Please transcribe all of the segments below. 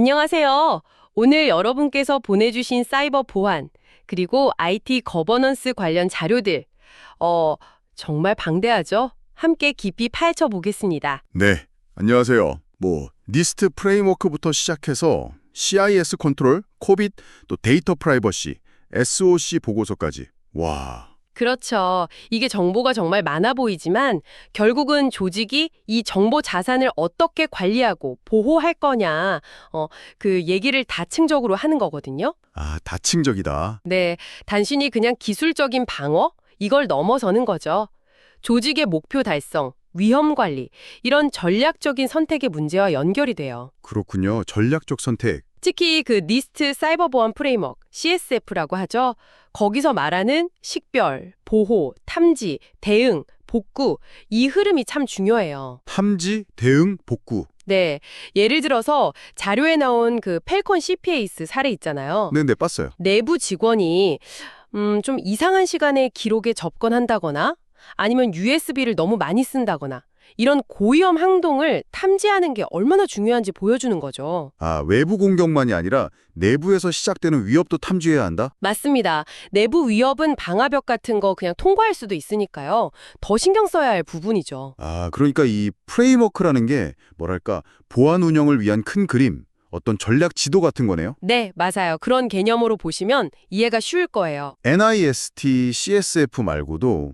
안녕하세요. 오늘 여러분께서 보내주신 사이버 보안, 그리고 IT 거버넌스 관련 자료들, 어, 정말 방대하죠? 함께 깊이 파헤쳐 보겠습니다. 네, 안녕하세요. 니스트 프레임워크부터 시작해서 CIS 컨트롤, 코빗, 또 데이터 프라이버시, SOC 보고서까지. 와, 그렇죠. 이게 정보가 정말 많아 보이지만 결국은 조직이 이 정보 자산을 어떻게 관리하고 보호할 거냐, 그 얘기를 다층적으로 하는 거거든요. 다층적이다. 네, 단순히 그냥 기술적인 방어? 이걸 넘어서는 거죠. 조직의 목표 달성, 위험 관리, 이런 전략적인 선택의 문제와 연결이 돼요. 그렇군요. 전략적 선택. 특히 그 니스트 사이버 보안 프레임워크, CSF라고 하죠. 거기서 말하는 식별, 보호, 탐지, 대응, 복구, 이 흐름이 참 중요해요. 탐지, 대응, 복구. 네, 예를 들어서 자료에 나온 그 펠컨 CPA스 사례 있잖아요. 네, 봤어요. 내부 직원이 좀 이상한 시간에 기록에 접근한다거나 아니면 USB를 너무 많이 쓴다거나 이런 고위험 행동을 탐지하는 게 얼마나 중요한지 보여주는 거죠. 외부 공격만이 아니라 내부에서 시작되는 위협도 탐지해야 한다? 맞습니다. 내부 위협은 방화벽 같은 거 그냥 통과할 수도 있으니까요. 더 신경 써야 할 부분이죠. 그러니까 이 프레임워크라는 게 보안 운영을 위한 큰 그림, 어떤 전략 지도 같은 거네요. 네, 맞아요. 그런 개념으로 보시면 이해가 쉬울 거예요. NIST, CSF 말고도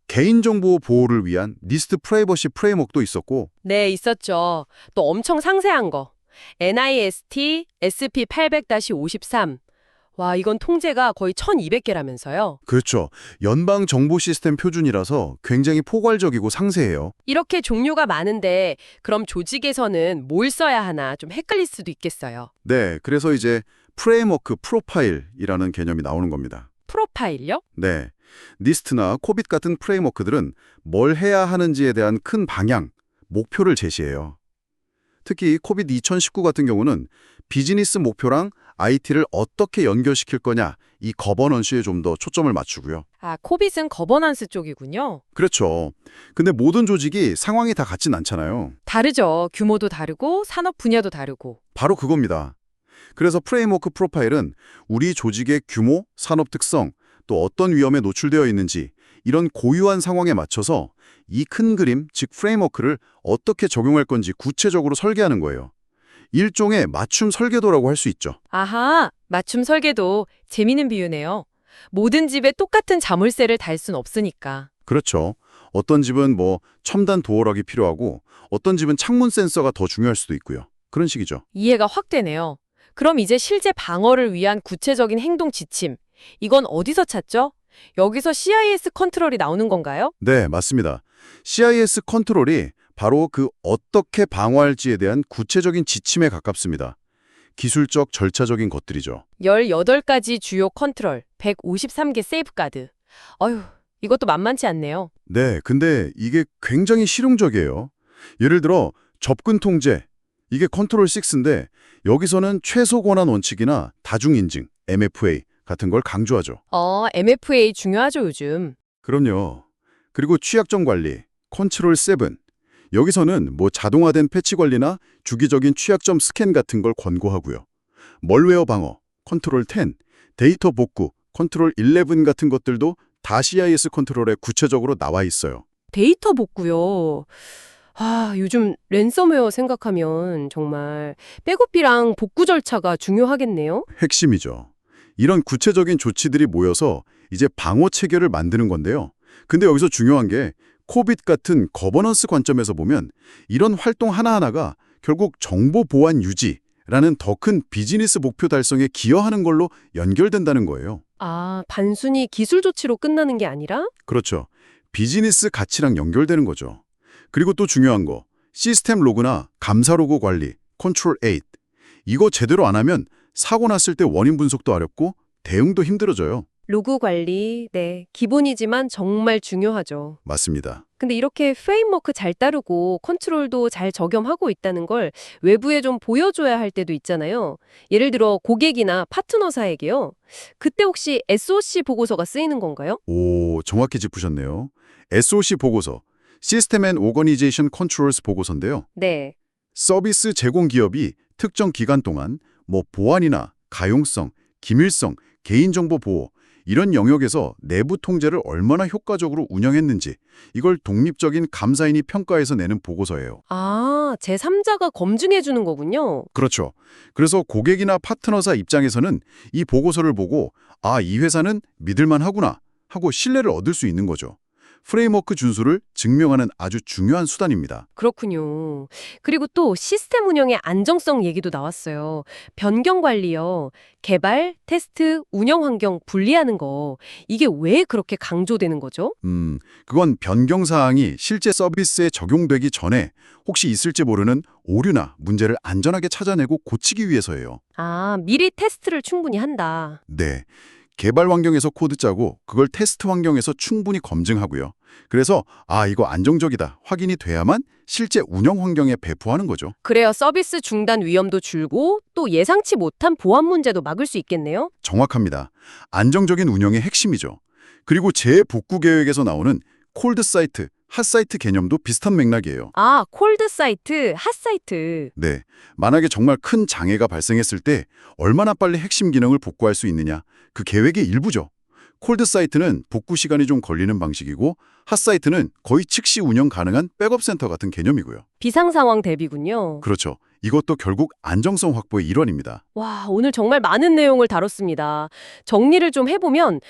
개인정보 보호를 위한 니스트 프라이버시 프레임워크도 있었고. 네, 있었죠. 또 엄청 상세한 거. NIST SP800-53. 와, 이건 통제가 거의 1200개라면서요. 그렇죠. 연방 정보 시스템 표준이라서 굉장히 포괄적이고 상세해요. 이렇게 종류가 많은데 그럼 조직에서는 뭘 써야 하나 좀 헷갈릴 수도 있겠어요. 네, 그래서 이제 프레임워크 프로파일이라는 개념이 나오는 겁니다. 프로파일요? 네, 니스트나 코빗 같은 프레임워크들은 뭘 해야 하는지에 대한 큰 방향, 목표를 제시해요. 특히 코빗 2019 같은 경우는 비즈니스 목표랑 IT를 어떻게 연결시킬 거냐, 이 거버넌스에 좀 더 초점을 맞추고요. 코빗은 거버넌스 쪽이군요. 그렇죠. 근데 모든 조직이 상황이 다 같진 않잖아요. 다르죠. 규모도 다르고 산업 분야도 다르고. 바로 그겁니다. 그래서 프레임워크 프로파일은 우리 조직의 규모, 산업 특성, 또 어떤 위험에 노출되어 있는지 이런 고유한 상황에 맞춰서 이 큰 그림, 즉 프레임워크를 어떻게 적용할 건지 구체적으로 설계하는 거예요. 일종의 맞춤 설계도라고 할 수 있죠. 아하, 맞춤 설계도 재미있는 비유네요. 모든 집에 똑같은 자물쇠를 달 순 없으니까. 그렇죠. 어떤 집은 첨단 도어락이 필요하고 어떤 집은 창문 센서가 더 중요할 수도 있고요. 그런 식이죠. 이해가 확 되네요. 그럼 이제 실제 방어를 위한 구체적인 행동 지침. 이건 어디서 찾죠? 여기서 CIS 컨트롤이 나오는 건가요? 네, 맞습니다. CIS 컨트롤이 바로 그 어떻게 방어할지에 대한 구체적인 지침에 가깝습니다. 기술적, 절차적인 것들이죠. 18가지 주요 컨트롤, 153개 세이프가드. 어휴, 이것도 만만치 않네요. 네, 근데 이게 굉장히 실용적이에요. 예를 들어 접근 통제, 이게 컨트롤 6인데 여기서는 최소 권한 원칙이나 다중인증, MFA 같은 걸 강조하죠. MFA 중요하죠, 요즘. 그럼요. 그리고 취약점 관리, 컨트롤 7. 여기서는 자동화된 패치 관리나 주기적인 취약점 스캔 같은 걸 권고하고요. 멀웨어 방어, 컨트롤 10, 데이터 복구, 컨트롤 11 같은 것들도 다 CIS 컨트롤에 구체적으로 나와 있어요. 데이터 복구요. 요즘 랜섬웨어 생각하면 정말 백업비랑 복구 절차가 중요하겠네요. 핵심이죠. 이런 구체적인 조치들이 모여서 이제 방어 체계를 만드는 건데요. 근데 여기서 중요한 게 코빗 같은 거버넌스 관점에서 보면 이런 활동 하나하나가 결국 정보 보안 유지라는 더 큰 비즈니스 목표 달성에 기여하는 걸로 연결된다는 거예요. 단순히 기술 조치로 끝나는 게 아니라? 그렇죠. 비즈니스 가치랑 연결되는 거죠. 그리고 또 중요한 거, 시스템 로그나 감사 로그 관리, 컨트롤 8. 이거 제대로 안 하면 사고 났을 때 원인 분석도 어렵고 대응도 힘들어져요. 로그 관리, 네, 기본이지만 정말 중요하죠. 맞습니다. 근데 이렇게 프레임워크 잘 따르고 컨트롤도 잘 적용하고 있다는 걸 외부에 좀 보여줘야 할 때도 있잖아요. 예를 들어 고객이나 파트너사에게요. 그때 혹시 SOC 보고서가 쓰이는 건가요? 오, 정확히 짚으셨네요. SOC 보고서, System and Organization Controls 보고서인데요. 네. 서비스 제공 기업이 특정 기간 동안 보안이나 가용성, 기밀성, 개인정보 보호 이런 영역에서 내부 통제를 얼마나 효과적으로 운영했는지 이걸 독립적인 감사인이 평가해서 내는 보고서예요. 아, 제3자가 검증해 주는 거군요. 그렇죠. 그래서 고객이나 파트너사 입장에서는 이 보고서를 보고 이 회사는 믿을만 하구나 하고 신뢰를 얻을 수 있는 거죠. 프레임워크 준수를 증명하는 아주 중요한 수단입니다. 그렇군요. 그리고 또 시스템 운영의 안정성 얘기도 나왔어요. 변경 관리요. 개발, 테스트, 운영 환경 분리하는 거. 이게 왜 그렇게 강조되는 거죠? 그건 변경 사항이 실제 서비스에 적용되기 전에 혹시 있을지 모르는 오류나 문제를 안전하게 찾아내고 고치기 위해서예요. 아, 미리 테스트를 충분히 한다. 네. 개발 환경에서 코드 짜고 그걸 테스트 환경에서 충분히 검증하고요. 그래서 이거 안정적이다 확인이 돼야만 실제 운영 환경에 배포하는 거죠. 그래야 서비스 중단 위험도 줄고 또 예상치 못한 보안 문제도 막을 수 있겠네요. 정확합니다. 안정적인 운영의 핵심이죠. 그리고 재복구 계획에서 나오는 콜드 사이트, 핫 사이트 개념도 비슷한 맥락이에요. 아, 콜드 사이트, 핫 사이트. 네. 만약에 정말 큰 장애가 발생했을 때 얼마나 빨리 핵심 기능을 복구할 수 있느냐. 그 계획의 일부죠. 콜드 사이트는 복구 시간이 좀 걸리는 방식이고 핫 사이트는 거의 즉시 운영 가능한 백업 센터 같은 개념이고요. 비상 상황 대비군요. 그렇죠. 이것도 결국 안정성 확보의 일환입니다. 와, 오늘 정말 많은 내용을 다뤘습니다. 정리를 좀 해보면,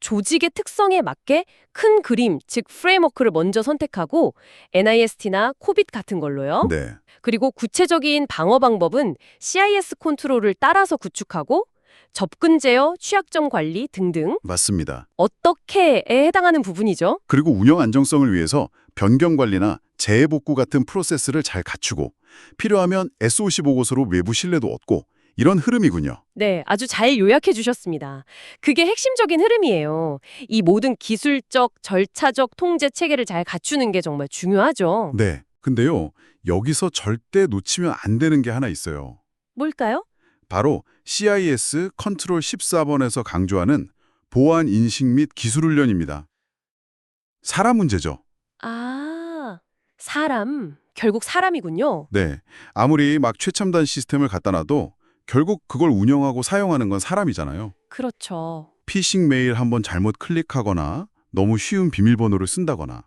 조직의 특성에 맞게 큰 그림, 즉 프레임워크를 먼저 선택하고 NIST나 코빗 같은 걸로요. 네. 그리고 구체적인 방어 방법은 CIS 컨트롤을 따라서 구축하고 접근 제어, 취약점 관리 등등 맞습니다. 어떻게에 해당하는 부분이죠. 그리고 운영 안정성을 위해서 변경 관리나 재복구 같은 프로세스를 잘 갖추고 필요하면 SOC 보고서로 외부 신뢰도 얻고 이런 흐름이군요. 네, 아주 잘 요약해 주셨습니다. 그게 핵심적인 흐름이에요. 이 모든 기술적, 절차적 통제 체계를 잘 갖추는 게 정말 중요하죠. 네. 근데요, 여기서 절대 놓치면 안 되는 게 하나 있어요. 뭘까요? 바로 CIS 컨트롤 14번에서 강조하는 보안 인식 및 기술 훈련입니다. 사람 문제죠. 아, 사람. 결국 사람이군요. 네. 아무리 막 최첨단 시스템을 갖다 놔도 결국 그걸 운영하고 사용하는 건 사람이잖아요. 그렇죠. 피싱 메일 한번 잘못 클릭하거나 너무 쉬운 비밀번호를 쓴다거나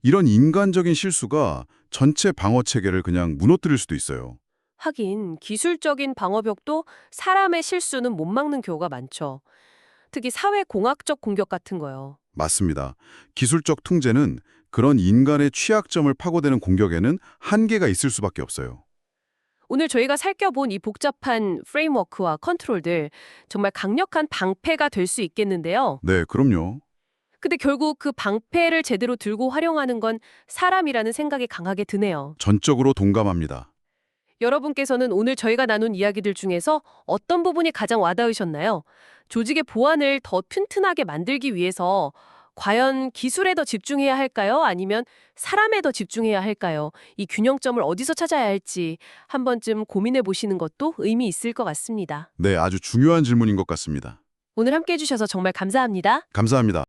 이런 인간적인 실수가 전체 방어 체계를 그냥 무너뜨릴 수도 있어요. 하긴 기술적인 방어벽도 사람의 실수는 못 막는 경우가 많죠. 특히 사회공학적 공격 같은 거요. 맞습니다. 기술적 통제는 그런 인간의 취약점을 파고드는 공격에는 한계가 있을 수밖에 없어요. 오늘 저희가 살펴본 이 복잡한 프레임워크와 컨트롤들 정말 강력한 방패가 될 수 있겠는데요. 네, 그럼요. 근데 결국 그 방패를 제대로 들고 활용하는 건 사람이라는 생각이 강하게 드네요. 전적으로 동감합니다. 여러분께서는 오늘 저희가 나눈 이야기들 중에서 어떤 부분이 가장 와닿으셨나요? 조직의 보안을 더 튼튼하게 만들기 위해서 과연 기술에 더 집중해야 할까요? 아니면 사람에 더 집중해야 할까요? 이 균형점을 어디서 찾아야 할지 한 번쯤 고민해 보시는 것도 의미 있을 것 같습니다. 네, 아주 중요한 질문인 것 같습니다. 오늘 함께 해주셔서 정말 감사합니다. 감사합니다.